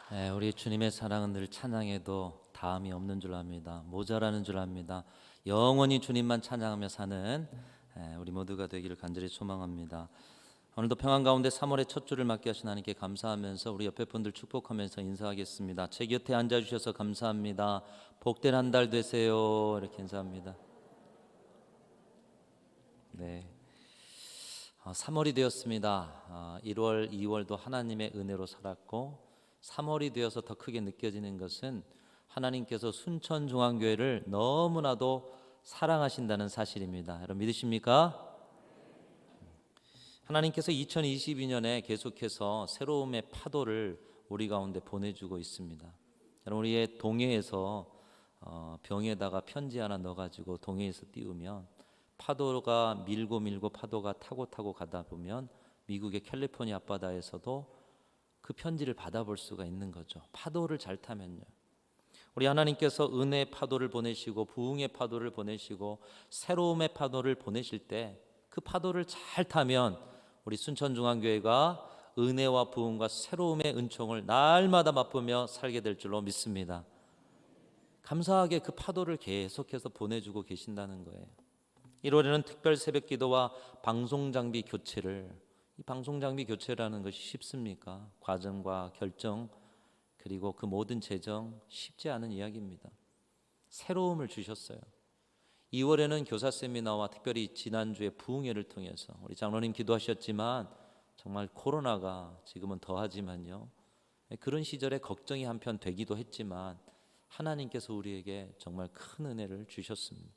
우리 주님의 사랑은 늘 찬양해도 다음이 없는 줄 압니다. 모자라는 줄 압니다. 영원히 주님만 찬양하며 사는 우리 모두가 되기를 간절히 소망합니다. 오늘도 평안 가운데 3월의 첫 주를 맞게 하신 하나님께 감사하면서 우리 옆에 분들 축복하면서 인사하겠습니다. 제 곁에 앉아주셔서 감사합니다. 복된 한 달 되세요. 이렇게 인사합니다. 네, 3월이 되었습니다. 1월, 2월도 하나님의 은혜로 살았고 3월이 되어서 더 크게 느껴지는 것은 하나님께서 순천중앙교회를 너무나도 사랑하신다는 사실입니다. 여러분 믿으십니까? 하나님께서 2022년에 계속해서 새로움의 파도를 우리 가운데 보내주고 있습니다. 여러분 우리의 동해에서 병에다가 편지 하나 넣어가지고 동해에서 띄우면 파도가 밀고 파도가 타고 가다 보면 미국의 캘리포니아 앞바다에서도 그 편지를 받아볼 수가 있는 거죠. 파도를 잘 타면요. 우리 하나님께서 은혜의 파도를 보내시고 부흥의 파도를 보내시고 새로움의 파도를 보내실 때 그 파도를 잘 타면 우리 순천중앙교회가 은혜와 부흥과 새로움의 은총을 날마다 맛보며 살게 될 줄로 믿습니다. 감사하게 그 파도를 계속해서 보내주고 계신다는 거예요. 1월에는 특별 새벽기도와 방송장비 교체를, 이 방송장비 교체라는 것이 쉽습니까? 과정과 결정 그리고 그 모든 재정 쉽지 않은 이야기입니다. 새로움을 주셨어요. 2월에는 교사 세미나와 특별히 지난주에 부흥회를 통해서 우리 장로님 기도하셨지만 정말 코로나가 지금은 더하지만요, 그런 시절에 걱정이 한편 되기도 했지만 하나님께서 우리에게 정말 큰 은혜를 주셨습니다.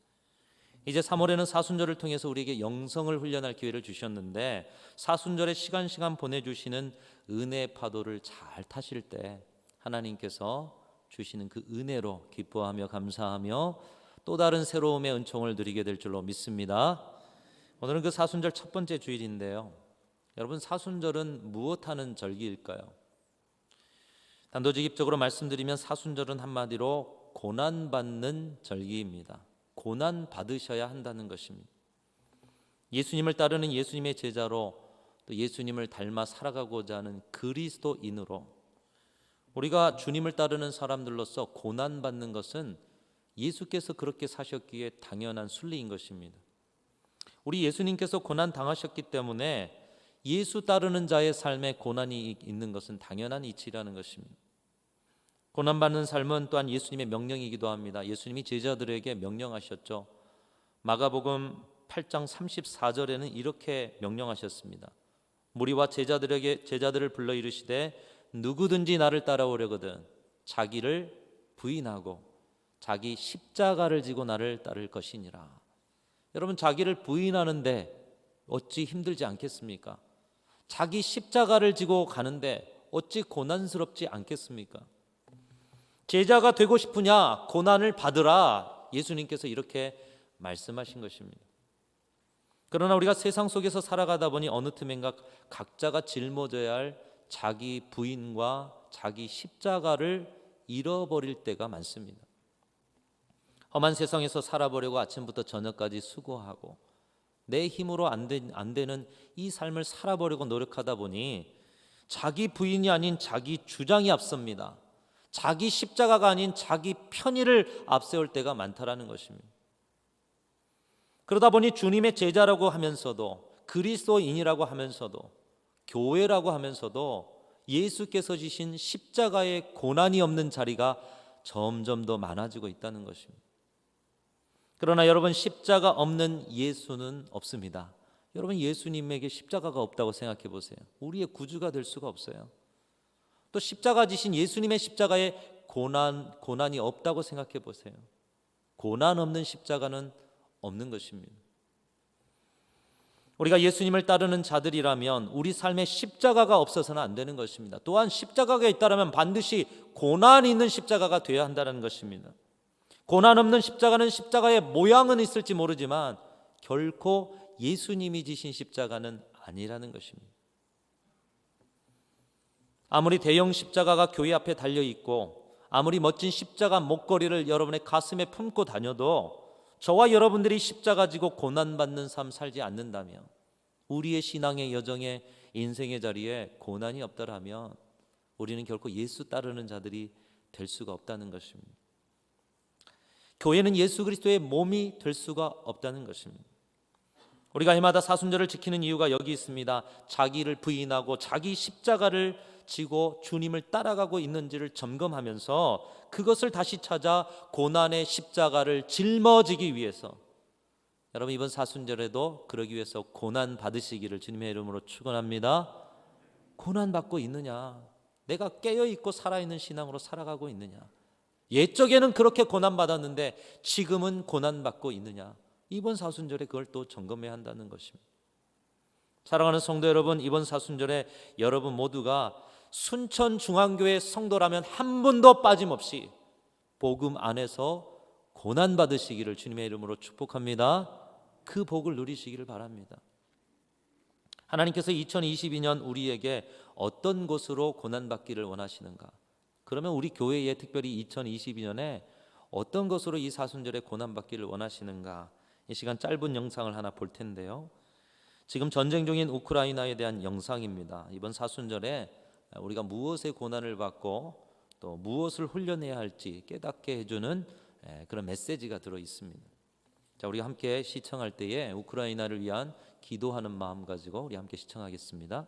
이제 3월에는 사순절을 통해서 우리에게 영성을 훈련할 기회를 주셨는데 사순절에 시간 보내주시는 은혜의 파도를 잘 타실 때 하나님께서 주시는 그 은혜로 기뻐하며 감사하며 또 다른 새로움의 은총을 누리게 될 줄로 믿습니다. 오늘은 그 사순절 첫 번째 주일인데요. 여러분 사순절은 무엇하는 절기일까요? 단도직입적으로 말씀드리면 사순절은 한마디로 고난받는 절기입니다. 고난 받으셔야 한다는 것입니다. 예수님을 따르는 예수님의 제자로 또 예수님을 닮아 살아가고자 하는 그리스도인으로 우리가 주님을 따르는 사람들로서 고난 받는 것은 예수께서 그렇게 사셨기에 당연한 순리인 것입니다. 우리 예수님께서 고난 당하셨기 때문에 예수 따르는 자의 삶에 고난이 있는 것은 당연한 이치라는 것입니다. 고난받는 삶은 또한 예수님의 명령이기도 합니다. 예수님이 제자들에게 명령하셨죠. 마가복음 8장 34절에는 이렇게 명령하셨습니다. 무리와 제자들을 불러 이르시되 누구든지 나를 따라오려거든 자기를 부인하고 자기 십자가를 지고 나를 따를 것이니라. 여러분 자기를 부인하는데 어찌 힘들지 않겠습니까? 자기 십자가를 지고 가는데 어찌 고난스럽지 않겠습니까? 제자가 되고 싶으냐? 고난을 받으라. 예수님께서 이렇게 말씀하신 것입니다. 그러나 우리가 세상 속에서 살아가다 보니 어느 틈엔가 각자가 짊어져야 할 자기 부인과 자기 십자가를 잃어버릴 때가 많습니다. 험한 세상에서 살아보려고 아침부터 저녁까지 수고하고 내 힘으로 안 되는 이 삶을 살아보려고 노력하다 보니 자기 부인이 아닌 자기 주장이 앞섭니다. 자기 십자가가 아닌 자기 편의를 앞세울 때가 많다라는 것입니다. 그러다 보니 주님의 제자라고 하면서도 그리스도인이라고 하면서도 교회라고 하면서도 예수께서 지신 십자가의 고난이 없는 자리가 점점 더 많아지고 있다는 것입니다. 그러나 여러분 십자가 없는 예수는 없습니다. 여러분 예수님에게 십자가가 없다고 생각해 보세요. 우리의 구주가 될 수가 없어요. 또 십자가 지신 예수님의 십자가에 고난이 없다고 생각해 보세요. 고난 없는 십자가는 없는 것입니다. 우리가 예수님을 따르는 자들이라면 우리 삶에 십자가가 없어서는 안 되는 것입니다. 또한 십자가가 있다면 반드시 고난이 있는 십자가가 되어야 한다는 것입니다. 고난 없는 십자가는 십자가의 모양은 있을지 모르지만 결코 예수님이 지신 십자가는 아니라는 것입니다. 아무리 대형 십자가가 교회 앞에 달려있고 아무리 멋진 십자가 목걸이를 여러분의 가슴에 품고 다녀도 저와 여러분들이 십자가 지고 고난받는 삶 살지 않는다면, 우리의 신앙의 여정에 인생의 자리에 고난이 없더라면 우리는 결코 예수 따르는 자들이 될 수가 없다는 것입니다. 교회는 예수 그리스도의 몸이 될 수가 없다는 것입니다. 우리가 해마다 사순절을 지키는 이유가 여기 있습니다. 자기를 부인하고 자기 십자가를 지고 주님을 따라가고 있는지를 점검하면서 그것을 다시 찾아 고난의 십자가를 짊어지기 위해서, 여러분 이번 사순절에도 그러기 위해서 고난 받으시기를 주님의 이름으로 축원합니다. 고난 받고 있느냐? 내가 깨어있고 살아있는 신앙으로 살아가고 있느냐? 옛적에는 그렇게 고난 받았는데 지금은 고난 받고 있느냐? 이번 사순절에 그걸 또 점검해야 한다는 것입니다. 사랑하는 성도 여러분, 이번 사순절에 여러분 모두가 순천중앙교회 성도라면 한 분도 빠짐없이 복음 안에서 고난 받으시기를 주님의 이름으로 축복합니다. 그 복을 누리시기를 바랍니다. 하나님께서 2022년 우리에게 어떤 것으로 고난받기를 원하시는가? 그러면 우리 교회에 특별히 2022년에 어떤 것으로 이 사순절에 고난받기를 원하시는가? 이 시간 짧은 영상을 하나 볼 텐데요. 지금 전쟁 중인 우크라이나에 대한 영상입니다. 이번 사순절에 우리가 무엇의 고난을 받고 또 무엇을 훈련해야 할지 깨닫게 해주는 그런 메시지가 들어 있습니다. 자, 우리 함께 시청할 때에 우크라이나를 위한 기도하는 마음 가지고 우리 함께 시청하겠습니다.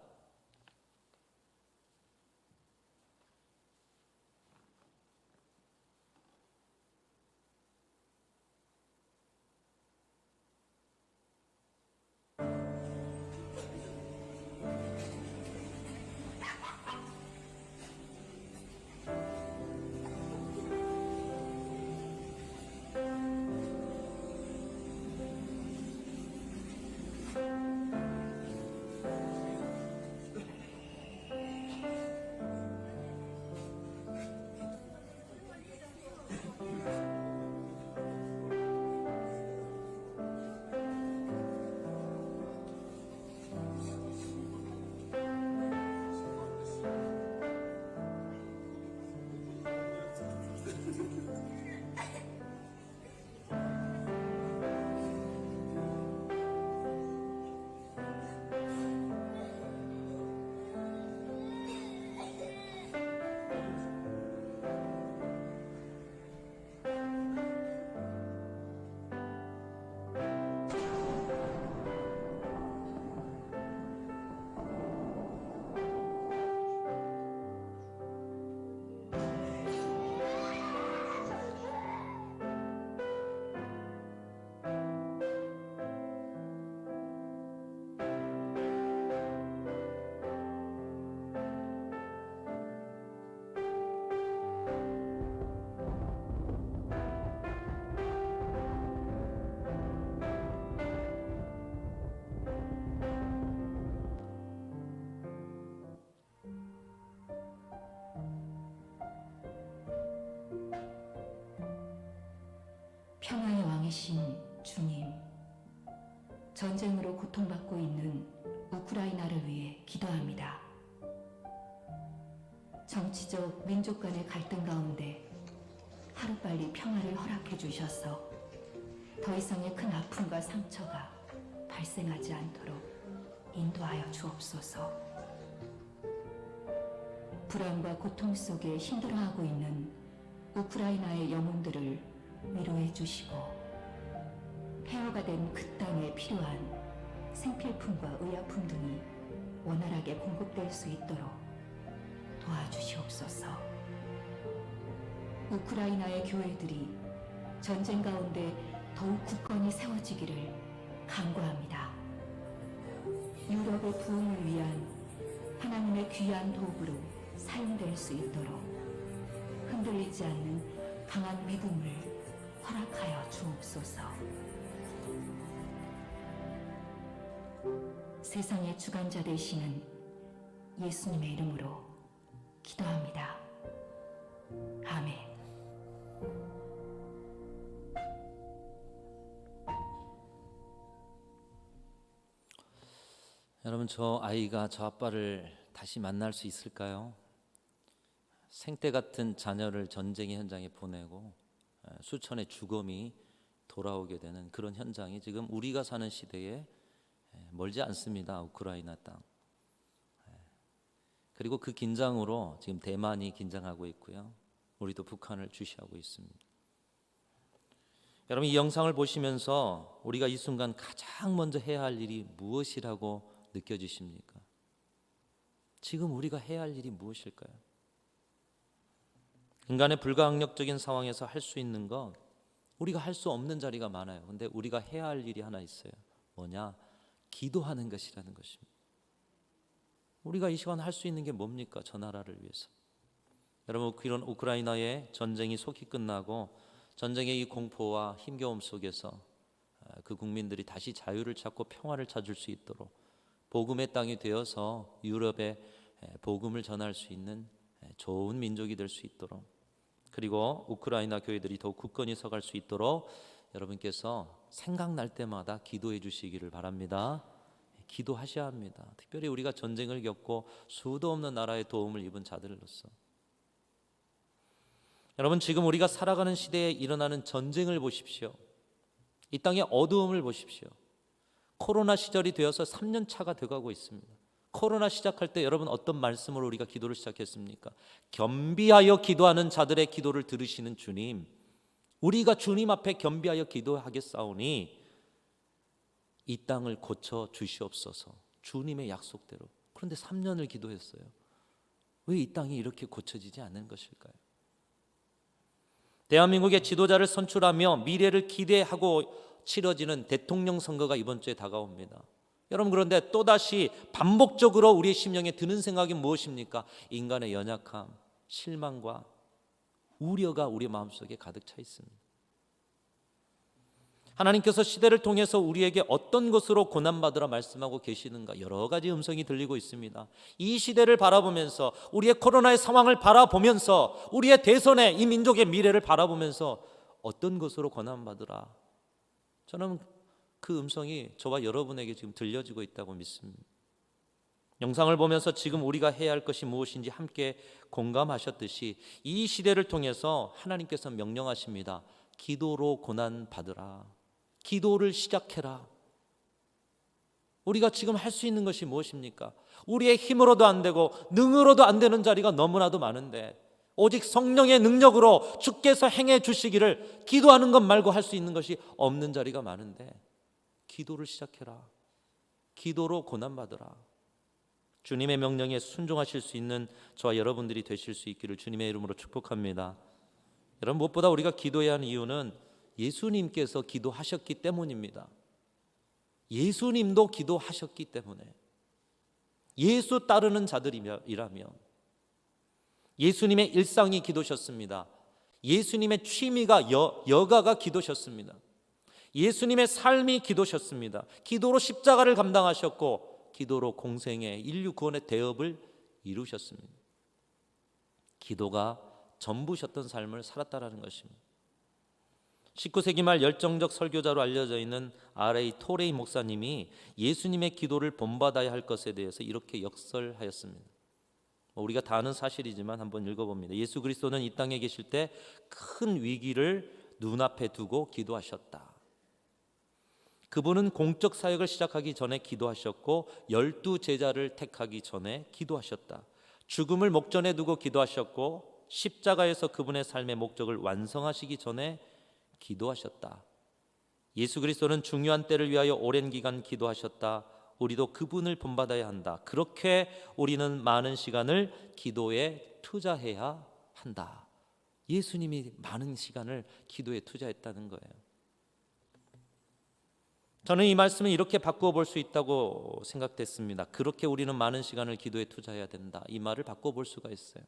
평화의 왕이신 주님, 전쟁으로 고통받고 있는 우크라이나를 위해 기도합니다. 정치적, 민족 간의 갈등 가운데 하루빨리 평화를 허락해 주셔서 더 이상의 큰 아픔과 상처가 발생하지 않도록 인도하여 주옵소서. 불안과 고통 속에 힘들어하고 있는 우크라이나의 영혼들을 위로해 주시고, 폐허가 된 그 땅에 필요한 생필품과 의약품 등이 원활하게 공급될 수 있도록 도와주시옵소서. 우크라이나의 교회들이 전쟁 가운데 더욱 굳건히 세워지기를 간구합니다. 유럽의 부흥을 위한 하나님의 귀한 도구로 사용될 수 있도록 흔들리지 않는 강한 믿음을 허락하여 주옵소서. 세상의 주관자 되시는 예수님의 이름으로 기도합니다. 아멘. 여러분, 저 아이가 저 아빠를 다시 만날 수 있을까요? 생떼 같은 자녀를 전쟁의 현장에 보내고 수천의 죽음이 돌아오게 되는 그런 현장이 지금 우리가 사는 시대에 멀지 않습니다. 우크라이나 땅. 그리고 그 긴장으로 지금 대만이 긴장하고 있고요. 우리도 북한을 주시하고 있습니다. 여러분, 이 영상을 보시면서 우리가 이 순간 가장 먼저 해야 할 일이 무엇이라고 느껴지십니까? 지금 우리가 해야 할 일이 무엇일까요? 인간의 불가항력적인 상황에서 할 수 있는 것, 우리가 할 수 없는 자리가 많아요. 근데 우리가 해야 할 일이 하나 있어요. 뭐냐? 기도하는 것이라는 것입니다. 우리가 이 시간 할 수 있는 게 뭡니까? 저 나라를 위해서. 여러분, 이런 우크라이나의 전쟁이 속히 끝나고 전쟁의 이 공포와 힘겨움 속에서 그 국민들이 다시 자유를 찾고 평화를 찾을 수 있도록 복음의 땅이 되어서 유럽에 복음을 전할 수 있는 좋은 민족이 될 수 있도록, 그리고 우크라이나 교회들이 더욱 굳건히 서갈 수 있도록 여러분께서 생각날 때마다 기도해 주시기를 바랍니다. 기도하셔야 합니다. 특별히 우리가 전쟁을 겪고 수도 없는 나라의 도움을 입은 자들로서, 여러분, 지금 우리가 살아가는 시대에 일어나는 전쟁을 보십시오. 이 땅의 어두움을 보십시오. 코로나 시절이 되어서 3년 차가 돼가고 있습니다. 코로나 시작할 때 여러분 어떤 말씀으로 우리가 기도를 시작했습니까? 겸비하여 기도하는 자들의 기도를 들으시는 주님, 우리가 주님 앞에 겸비하여 기도하겠사오니 이 땅을 고쳐 주시옵소서. 주님의 약속대로. 그런데 3년을 기도했어요. 왜 이 땅이 이렇게 고쳐지지 않는 것일까요? 대한민국의 지도자를 선출하며 미래를 기대하고 치러지는 대통령 선거가 이번 주에 다가옵니다. 여러분, 그런데 또다시 반복적으로 우리의 심령에 드는 생각이 무엇입니까? 인간의 연약함, 실망과 우려가 우리 마음속에 가득 차 있습니다. 하나님께서 시대를 통해서 우리에게 어떤 것으로 고난받으라 말씀하고 계시는가, 여러 가지 음성이 들리고 있습니다. 이 시대를 바라보면서, 우리의 코로나의 상황을 바라보면서, 우리의 대선의 이 민족의 미래를 바라보면서 어떤 것으로 고난받으라, 저는 그 음성이 저와 여러분에게 지금 들려지고 있다고 믿습니다. 영상을 보면서 지금 우리가 해야 할 것이 무엇인지 함께 공감하셨듯이 이 시대를 통해서 하나님께서 명령하십니다. 기도로 고난받으라. 기도를 시작해라. 우리가 지금 할 수 있는 것이 무엇입니까? 우리의 힘으로도 안 되고 능으로도 안 되는 자리가 너무나도 많은데, 오직 성령의 능력으로 주께서 행해 주시기를 기도하는 것 말고 할 수 있는 것이 없는 자리가 많은데, 기도를 시작해라. 기도로 고난받으라. 주님의 명령에 순종하실 수 있는 저와 여러분들이 되실 수 있기를 주님의 이름으로 축복합니다. 여러분, 무엇보다 우리가 기도해야 하는 이유는 예수님께서 기도하셨기 때문입니다. 예수님도 기도하셨기 때문에, 예수 따르는 자들이라면 예수님의 일상이 기도셨습니다. 예수님의 취미가 여가가 기도셨습니다. 예수님의 삶이 기도셨습니다. 기도로 십자가를 감당하셨고 기도로 공생의 인류 구원의 대업을 이루셨습니다. 기도가 전부셨던 삶을 살았다라는 것입니다. 19세기 말 열정적 설교자로 알려져 있는 R.A. 토레이 목사님이 예수님의 기도를 본받아야 할 것에 대해서 이렇게 역설하였습니다. 우리가 다 아는 사실이지만 한번 읽어봅니다. 예수 그리스도는 이 땅에 계실 때 큰 위기를 눈앞에 두고 기도하셨다. 그분은 공적 사역을 시작하기 전에 기도하셨고 12제자를 택하기 전에 기도하셨다. 죽음을 목전에 두고 기도하셨고 십자가에서 그분의 삶의 목적을 완성하시기 전에 기도하셨다. 예수 그리스도는 중요한 때를 위하여 오랜 기간 기도하셨다. 우리도 그분을 본받아야 한다. 그렇게 우리는 많은 시간을 기도에 투자해야 한다. 예수님이 많은 시간을 기도에 투자했다는 거예요. 저는 이 말씀을 이렇게 바꾸어 볼 수 있다고 생각됐습니다. 그렇게 우리는 많은 시간을 기도에 투자해야 된다. 이 말을 바꾸어 볼 수가 있어요.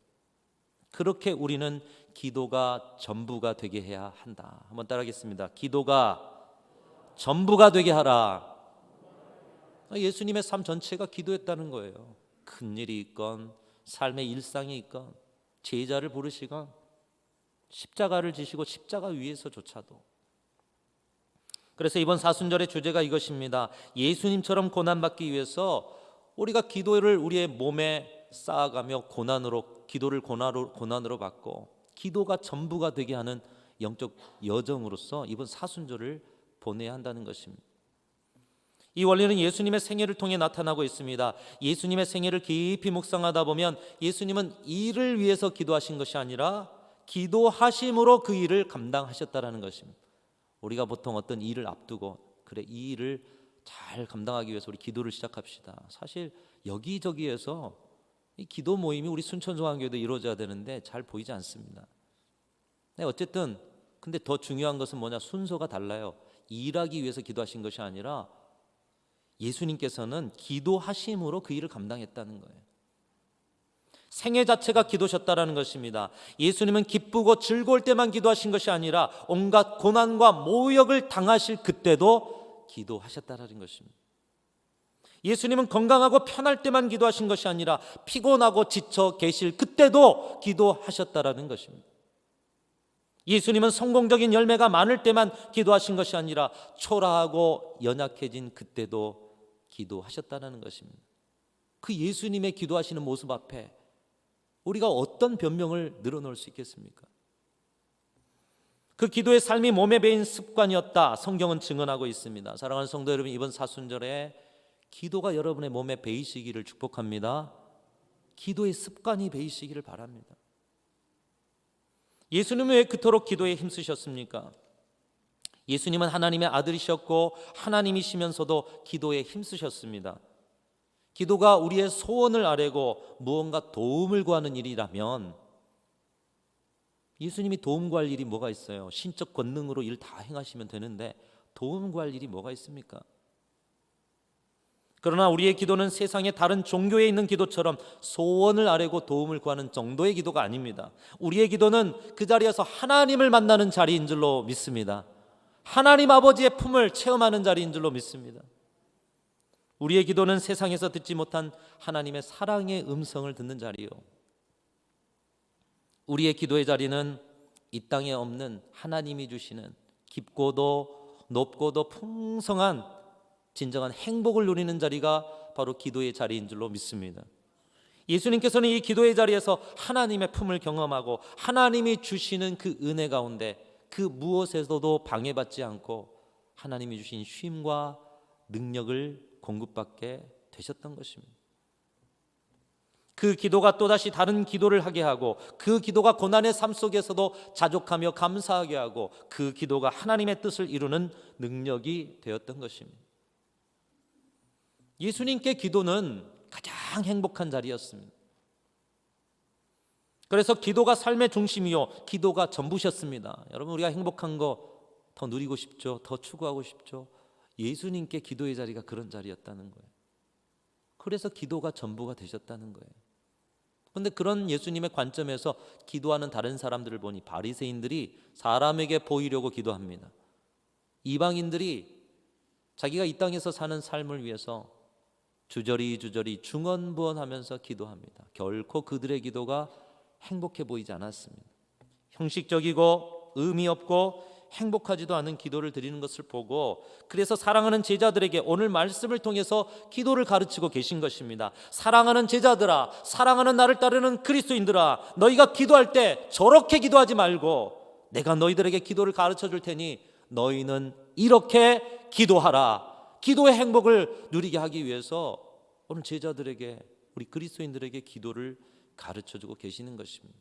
그렇게 우리는 기도가 전부가 되게 해야 한다. 한번 따라하겠습니다. 기도가 전부가 되게 하라. 예수님의 삶 전체가 기도했다는 거예요. 큰일이 있건 삶의 일상이 있건 제자를 부르시건 십자가를 지시고 십자가 위에서조차도. 그래서 이번 사순절의 주제가 이것입니다. 예수님처럼 고난받기 위해서 우리가 기도를 우리의 몸에 쌓아가며 기도를 고난으로 받고 기도가 전부가 되게 하는 영적 여정으로서 이번 사순절을 보내야 한다는 것입니다. 이 원리는 예수님의 생애를 통해 나타나고 있습니다. 예수님의 생애를 깊이 묵상하다 보면 예수님은 일을 위해서 기도하신 것이 아니라 기도하심으로 그 일을 감당하셨다라는 것입니다. 우리가 보통 어떤 일을 앞두고 그래 이 일을 잘 감당하기 위해서 우리 기도를 시작합시다. 사실 여기저기에서 이 기도 모임이 우리 순천성황교회도 이루어져야 되는데 잘 보이지 않습니다. 네, 어쨌든 근데 더 중요한 것은 뭐냐? 순서가 달라요. 일하기 위해서 기도하신 것이 아니라 예수님께서는 기도하심으로 그 일을 감당했다는 거예요. 생애 자체가 기도셨다라는 것입니다. 예수님은 기쁘고 즐거울 때만 기도하신 것이 아니라 온갖 고난과 모욕을 당하실 그때도 기도하셨다라는 것입니다. 예수님은 건강하고 편할 때만 기도하신 것이 아니라 피곤하고 지쳐 계실 그때도 기도하셨다라는 것입니다. 예수님은 성공적인 열매가 많을 때만 기도하신 것이 아니라 초라하고 연약해진 그때도 기도하셨다는 것입니다. 그 예수님의 기도하시는 모습 앞에 우리가 어떤 변명을 늘어놓을 수 있겠습니까? 그 기도의 삶이 몸에 배인 습관이었다, 성경은 증언하고 있습니다. 사랑하는 성도 여러분, 이번 사순절에 기도가 여러분의 몸에 배이시기를 축복합니다. 기도의 습관이 배이시기를 바랍니다. 예수님은 왜 그토록 기도에 힘쓰셨습니까? 예수님은 하나님의 아들이셨고 하나님이시면서도 기도에 힘쓰셨습니다. 기도가 우리의 소원을 아뢰고 무언가 도움을 구하는 일이라면 예수님이 도움 구할 일이 뭐가 있어요? 신적 권능으로 일 다 행하시면 되는데 도움 구할 일이 뭐가 있습니까? 그러나 우리의 기도는 세상의 다른 종교에 있는 기도처럼 소원을 아뢰고 도움을 구하는 정도의 기도가 아닙니다. 우리의 기도는 그 자리에서 하나님을 만나는 자리인 줄로 믿습니다. 하나님 아버지의 품을 체험하는 자리인 줄로 믿습니다. 우리의 기도는 세상에서 듣지 못한 하나님의 사랑의 음성을 듣는 자리요. 우리의 기도의 자리는 이 땅에 없는 하나님이 주시는 깊고도 높고도 풍성한 진정한 행복을 누리는 자리가 바로 기도의 자리인 줄로 믿습니다. 예수님께서는 이 기도의 자리에서 하나님의 품을 경험하고 하나님이 주시는 그 은혜 가운데 그 무엇에서도 방해받지 않고 하나님이 주신 쉼과 능력을 공급받게 되셨던 것입니다. 그 기도가 또다시 다른 기도를 하게 하고 그 기도가 고난의 삶 속에서도 자족하며 감사하게 하고 그 기도가 하나님의 뜻을 이루는 능력이 되었던 것입니다. 예수님께 기도는 가장 행복한 자리였습니다. 그래서 기도가 삶의 중심이요 기도가 전부셨습니다. 여러분, 우리가 행복한 거 더 누리고 싶죠? 더 추구하고 싶죠? 예수님께 기도의 자리가 그런 자리였다는 거예요. 그래서 기도가 전부가 되셨다는 거예요. 그런데 그런 예수님의 관점에서 기도하는 다른 사람들을 보니 바리새인들이 사람에게 보이려고 기도합니다. 이방인들이 자기가 이 땅에서 사는 삶을 위해서 주저리 중언부언하면서 기도합니다. 결코 그들의 기도가 행복해 보이지 않았습니다. 형식적이고 의미 없고 행복하지도 않은 기도를 드리는 것을 보고 그래서 사랑하는 제자들에게 오늘 말씀을 통해서 기도를 가르치고 계신 것입니다. 사랑하는 제자들아, 사랑하는 나를 따르는 그리스도인들아, 너희가 기도할 때 저렇게 기도하지 말고 내가 너희들에게 기도를 가르쳐 줄 테니 너희는 이렇게 기도하라. 기도의 행복을 누리게 하기 위해서 오늘 제자들에게, 우리 그리스도인들에게 기도를 가르쳐주고 계시는 것입니다.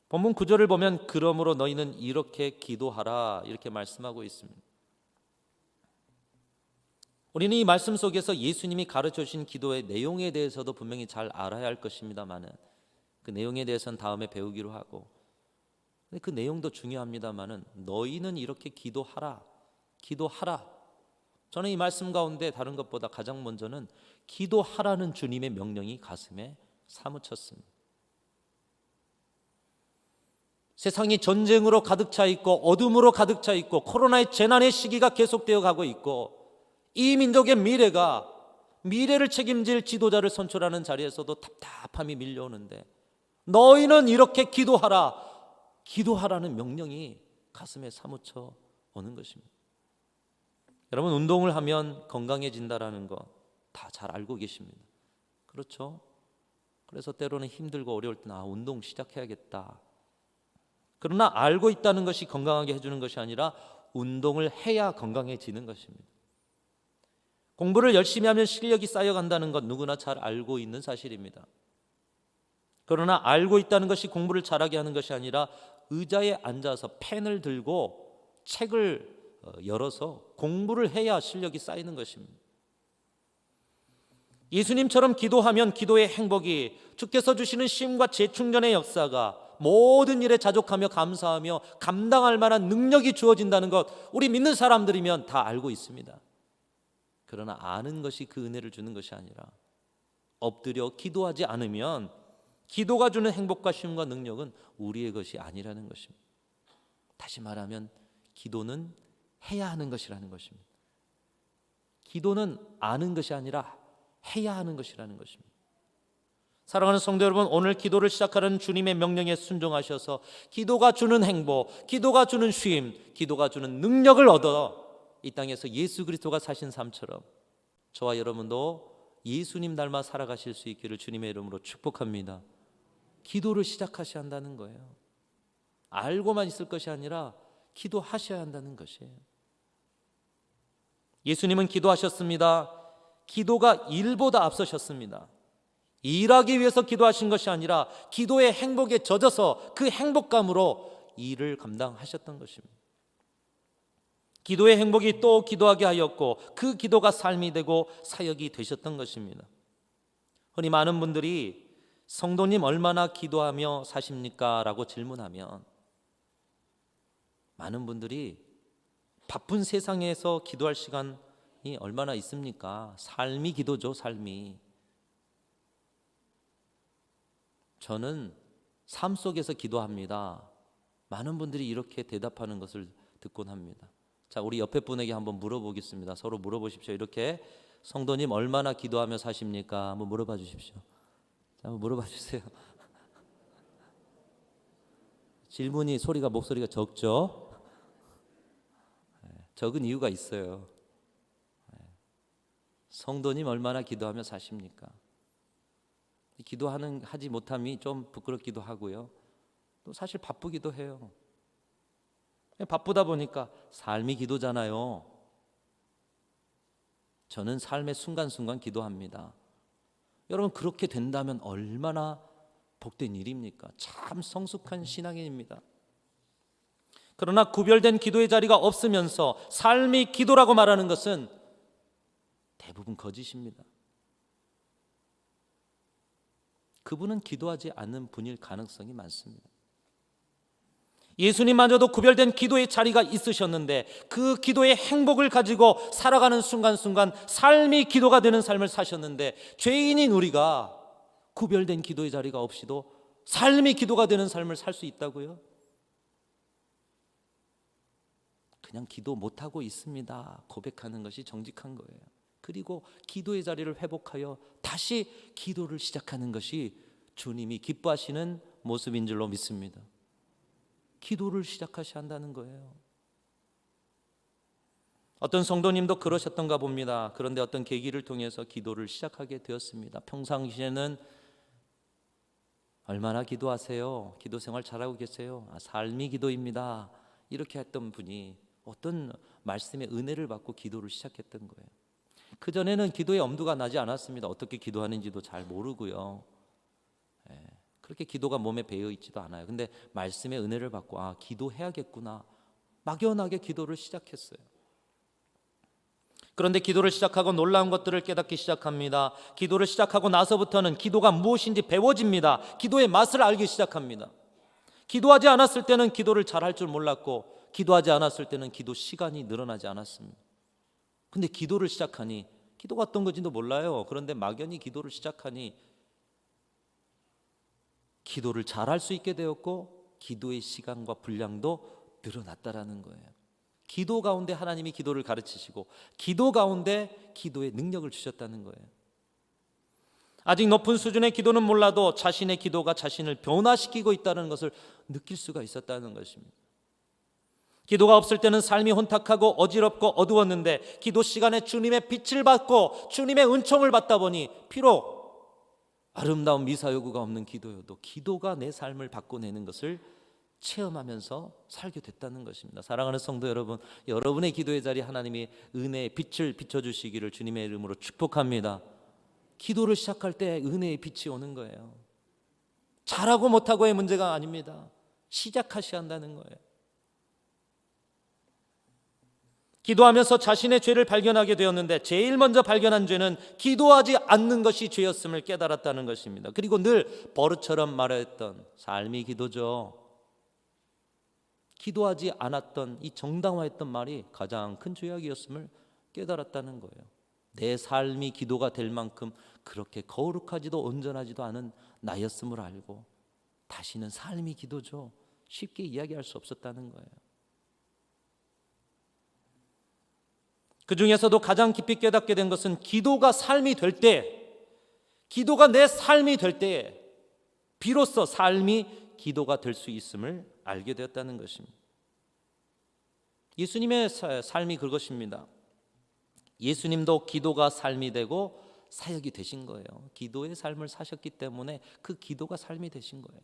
본문 9절을 보면 그러므로 너희는 이렇게 기도하라 이렇게 말씀하고 있습니다. 우리는 이 말씀 속에서 예수님이 가르쳐 주신 기도의 내용에 대해서도 분명히 잘 알아야 할 것입니다만은 그 내용에 대해서는 다음에 배우기로 하고, 근데 그 내용도 중요합니다만은 너희는 이렇게 기도하라. 저는 이 말씀 가운데 다른 것보다 가장 먼저는 기도하라는 주님의 명령이 가슴에 사무쳤습니다. 세상이 전쟁으로 가득 차 있고 어둠으로 가득 차 있고 코로나의 재난의 시기가 계속되어 가고 있고 이 민족의 미래를 책임질 지도자를 선출하는 자리에서도 답답함이 밀려오는데 너희는 이렇게 기도하라는 명령이 가슴에 사무쳐 오는 것입니다. 여러분, 운동을 하면 건강해진다라는 거 다 잘 알고 계십니다. 그렇죠? 그래서 때로는 힘들고 어려울 때는 운동 시작해야겠다. 그러나 알고 있다는 것이 건강하게 해주는 것이 아니라 운동을 해야 건강해지는 것입니다. 공부를 열심히 하면 실력이 쌓여간다는 것 누구나 잘 알고 있는 사실입니다. 그러나 알고 있다는 것이 공부를 잘하게 하는 것이 아니라 의자에 앉아서 펜을 들고 책을 열어서 공부를 해야 실력이 쌓이는 것입니다. 예수님처럼 기도하면 기도의 행복이, 주께서 주시는 쉼과 재충전의 역사가, 모든 일에 자족하며 감사하며 감당할 만한 능력이 주어진다는 것, 우리 믿는 사람들이면 다 알고 있습니다. 그러나 아는 것이 그 은혜를 주는 것이 아니라 엎드려 기도하지 않으면 기도가 주는 행복과 쉼과 능력은 우리의 것이 아니라는 것입니다. 다시 말하면 기도는 해야 하는 것이라는 것입니다. 기도는 아는 것이 아니라 해야 하는 것이라는 것입니다. 사랑하는 성도 여러분, 오늘 기도를 시작하는 주님의 명령에 순종하셔서 기도가 주는 행복, 기도가 주는 쉼, 기도가 주는 능력을 얻어 이 땅에서 예수 그리스도가 사신 삶처럼 저와 여러분도 예수님 닮아 살아가실 수 있기를 주님의 이름으로 축복합니다. 기도를 시작하셔야 한다는 거예요. 알고만 있을 것이 아니라 기도하셔야 한다는 것이에요. 예수님은 기도하셨습니다. 기도가 일보다 앞서셨습니다. 일하기 위해서 기도하신 것이 아니라 기도의 행복에 젖어서 그 행복감으로 일을 감당하셨던 것입니다. 기도의 행복이 또 기도하게 하였고 그 기도가 삶이 되고 사역이 되셨던 것입니다. 흔히 많은 분들이 성도님 얼마나 기도하며 사십니까? 라고 질문하면 많은 분들이 바쁜 세상에서 기도할 시간이 얼마나 있습니까? 삶이 기도죠, 삶이. 저는 삶 속에서 기도합니다. 많은 분들이 이렇게 대답하는 것을 듣곤 합니다. 자, 우리 옆에 분에게 한번 물어보겠습니다. 서로 물어보십시오. 이렇게 성도님 얼마나 기도하며 사십니까? 한번 물어봐 주십시오. 자, 한번 물어봐 주세요. 질문이 목소리가 적죠? 적은 이유가 있어요. 성도님 얼마나 기도하며 사십니까? 하지 못함이 좀 부끄럽기도 하고요. 또 사실 바쁘기도 해요. 바쁘다 보니까 삶이 기도잖아요. 저는 삶의 순간순간 기도합니다. 여러분, 그렇게 된다면 얼마나 복된 일입니까? 참 성숙한 신앙인입니다. 그러나 구별된 기도의 자리가 없으면서 삶이 기도라고 말하는 것은 대부분 거짓입니다. 그분은 기도하지 않는 분일 가능성이 많습니다. 예수님마저도 구별된 기도의 자리가 있으셨는데 그 기도의 행복을 가지고 살아가는 순간순간 삶이 기도가 되는 삶을 사셨는데, 죄인인 우리가 구별된 기도의 자리가 없이도 삶이 기도가 되는 삶을 살 수 있다고요? 그냥 기도 못하고 있습니다 고백하는 것이 정직한 거예요. 그리고 기도의 자리를 회복하여 다시 기도를 시작하는 것이 주님이 기뻐하시는 모습인 줄로 믿습니다. 기도를 시작하셔야 한다는 거예요. 어떤 성도님도 그러셨던가 봅니다. 그런데 어떤 계기를 통해서 기도를 시작하게 되었습니다. 평상시에는 얼마나 기도하세요? 기도 생활 잘하고 계세요? 삶이 기도입니다. 이렇게 했던 분이 어떤 말씀의 은혜를 받고 기도를 시작했던 거예요. 그전에는 기도의 엄두가 나지 않았습니다. 어떻게 기도하는지도 잘 모르고요. 그렇게 기도가 몸에 배어 있지도 않아요. 근데 말씀의 은혜를 받고 기도해야겠구나, 막연하게 기도를 시작했어요. 그런데 기도를 시작하고 놀라운 것들을 깨닫기 시작합니다. 기도를 시작하고 나서부터는 기도가 무엇인지 배워집니다. 기도의 맛을 알기 시작합니다. 기도하지 않았을 때는 기도를 잘할 줄 몰랐고, 기도하지 않았을 때는 기도 시간이 늘어나지 않았습니다. 근데 기도를 시작하니, 기도가 어떤 건지도 몰라요. 그런데 막연히 기도를 시작하니 기도를 잘할 수 있게 되었고 기도의 시간과 분량도 늘어났다라는 거예요. 기도 가운데 하나님이 기도를 가르치시고 기도 가운데 기도의 능력을 주셨다는 거예요. 아직 높은 수준의 기도는 몰라도 자신의 기도가 자신을 변화시키고 있다는 것을 느낄 수가 있었다는 것입니다. 기도가 없을 때는 삶이 혼탁하고 어지럽고 어두웠는데 기도 시간에 주님의 빛을 받고 주님의 은총을 받다 보니 비록 아름다운 미사여구가 없는 기도여도 기도가 내 삶을 바꿔내는 것을 체험하면서 살게 됐다는 것입니다. 사랑하는 성도 여러분, 여러분의 기도의 자리 하나님이 은혜의 빛을 비춰주시기를 주님의 이름으로 축복합니다. 기도를 시작할 때 은혜의 빛이 오는 거예요. 잘하고 못하고의 문제가 아닙니다. 시작하셔야 한다는 거예요. 기도하면서 자신의 죄를 발견하게 되었는데 제일 먼저 발견한 죄는 기도하지 않는 것이 죄였음을 깨달았다는 것입니다. 그리고 늘 버릇처럼 말했던 삶이 기도죠. 기도하지 않았던 이 정당화했던 말이 가장 큰 죄악이었음을 깨달았다는 거예요. 내 삶이 기도가 될 만큼 그렇게 거룩하지도 온전하지도 않은 나였음을 알고 다시는 삶이 기도죠. 쉽게 이야기할 수 없었다는 거예요. 그 중에서도 가장 깊이 깨닫게 된 것은 기도가 삶이 될 때, 기도가 내 삶이 될 때에 비로소 삶이 기도가 될 수 있음을 알게 되었다는 것입니다. 예수님의 삶이 그것입니다. 예수님도 기도가 삶이 되고 사역이 되신 거예요. 기도의 삶을 사셨기 때문에 그 기도가 삶이 되신 거예요.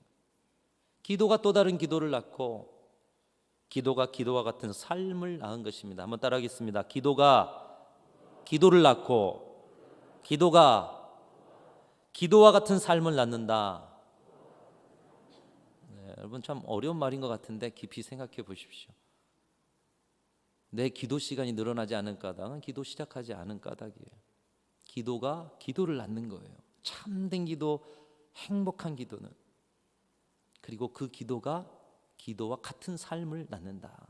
기도가 또 다른 기도를 낳고 기도가 기도와 같은 삶을 낳은 것입니다. 한번 따라하겠습니다. 기도가 기도를 낳고 기도가 기도와 같은 삶을 낳는다. 네, 여러분 참 어려운 말인 것 같은데 깊이 생각해 보십시오. 내 기도 시간이 늘어나지 않은 까닭은 기도 시작하지 않은 까닭이에요. 기도가 기도를 낳는 거예요. 참된 기도, 행복한 기도는, 그리고 그 기도가 기도와 같은 삶을 낳는다.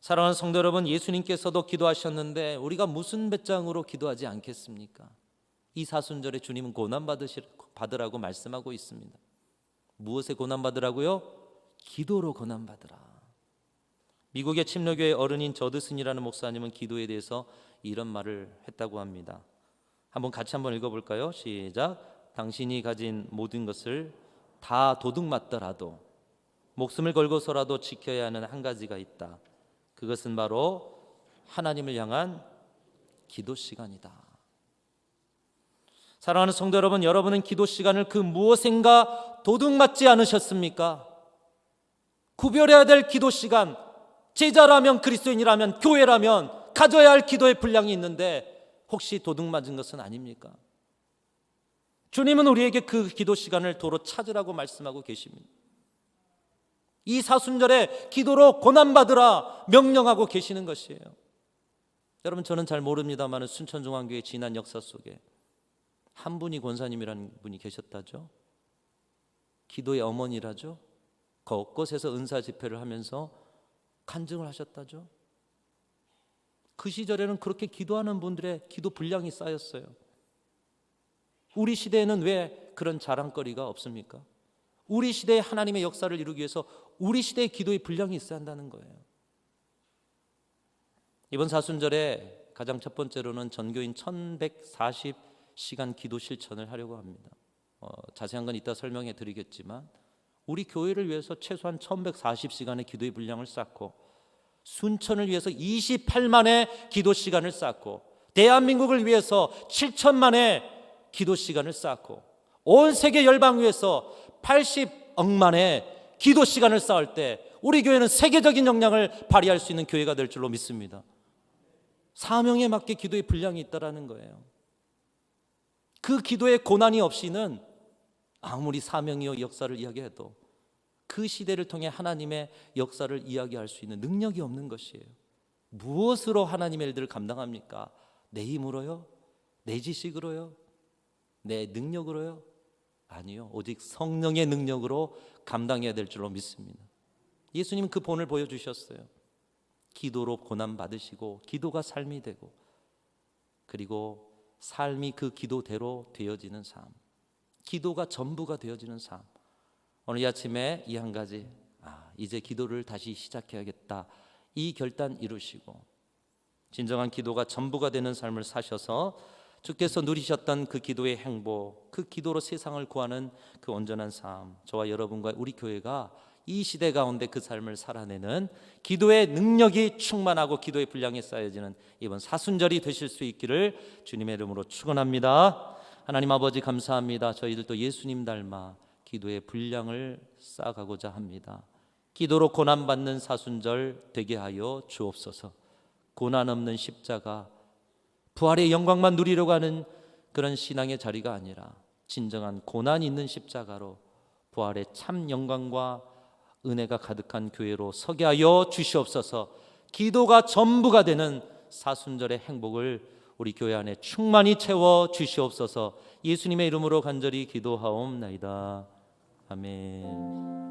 사랑하는 성도 여러분, 예수님께서도 기도하셨는데 우리가 무슨 배짱으로 기도하지 않겠습니까? 이 사순절에 주님은 고난 받으라고 말씀하고 있습니다. 무엇에 고난 받으라고요? 기도로 고난 받으라. 미국의 침례교회 어른인 저드슨이라는 목사님은 기도에 대해서 이런 말을 했다고 합니다. 같이 한번 읽어볼까요? 시작. 당신이 가진 모든 것을 다 도둑맞더라도 목숨을 걸고서라도 지켜야 하는 한 가지가 있다. 그것은 바로 하나님을 향한 기도 시간이다. 사랑하는 성도 여러분, 여러분은 기도 시간을 그 무엇인가 도둑맞지 않으셨습니까? 구별해야 될 기도 시간, 제자라면, 그리스도인이라면, 교회라면 가져야 할 기도의 분량이 있는데 혹시 도둑맞은 것은 아닙니까? 주님은 우리에게 그 기도 시간을 도로 찾으라고 말씀하고 계십니다. 이 사순절에 기도로 고난받으라 명령하고 계시는 것이에요. 여러분, 저는 잘 모릅니다만 순천중앙교회 지난 역사 속에 한 분이 권사님이라는 분이 계셨다죠. 기도의 어머니라죠. 곳곳에서 은사 집회를 하면서 간증을 하셨다죠. 그 시절에는 그렇게 기도하는 분들의 기도 분량이 쌓였어요. 우리 시대에는 왜 그런 자랑거리가 없습니까? 우리 시대에 하나님의 역사를 이루기 위해서 우리 시대의 기도의 분량이 있어야 한다는 거예요. 이번 사순절에 가장 첫 번째로는 전교인 1140시간 기도 실천을 하려고 합니다. 자세한 건 이따 설명해 드리겠지만 우리 교회를 위해서 최소한 1140시간의 기도의 분량을 쌓고 순천을 위해서 28만의 기도 시간을 쌓고 대한민국을 위해서 7천만의 기도 시간을 쌓고 온 세계 열방 위해서 80억만의 기도 시간을 쌓을 때 우리 교회는 세계적인 역량을 발휘할 수 있는 교회가 될 줄로 믿습니다. 사명에 맞게 기도의 분량이 있다라는 거예요. 그 기도의 고난이 없이는 아무리 사명이요 역사를 이야기해도 그 시대를 통해 하나님의 역사를 이야기할 수 있는 능력이 없는 것이에요. 무엇으로 하나님의 일들을 감당합니까? 내 힘으로요? 내 지식으로요? 내 능력으로요? 아니요. 오직 성령의 능력으로 감당해야 될 줄로 믿습니다. 예수님은 그 본을 보여주셨어요. 기도로 고난 받으시고 기도가 삶이 되고 그리고 삶이 그 기도대로 되어지는 삶, 기도가 전부가 되어지는 삶. 오늘 이 아침에 이 한 가지, 이제 기도를 다시 시작해야겠다, 이 결단 이루시고 진정한 기도가 전부가 되는 삶을 사셔서 주께서 누리셨던 그 기도의 행복, 그 기도로 세상을 구하는 그 온전한 삶, 저와 여러분과 우리 교회가 이 시대 가운데 그 삶을 살아내는 기도의 능력이 충만하고 기도의 분량이 쌓여지는 이번 사순절이 되실 수 있기를 주님의 이름으로 축원합니다. 하나님 아버지 감사합니다. 저희들도 예수님 닮아 기도의 분량을 쌓아가고자 합니다. 기도로 고난받는 사순절 되게 하여 주옵소서. 고난 없는 십자가, 부활의 영광만 누리려고 하는 그런 신앙의 자리가 아니라 진정한 고난 있는 십자가로 부활의 참 영광과 은혜가 가득한 교회로 서게 하여 주시옵소서. 기도가 전부가 되는 사순절의 행복을 우리 교회 안에 충만히 채워 주시옵소서. 예수님의 이름으로 간절히 기도하옵나이다. 아멘.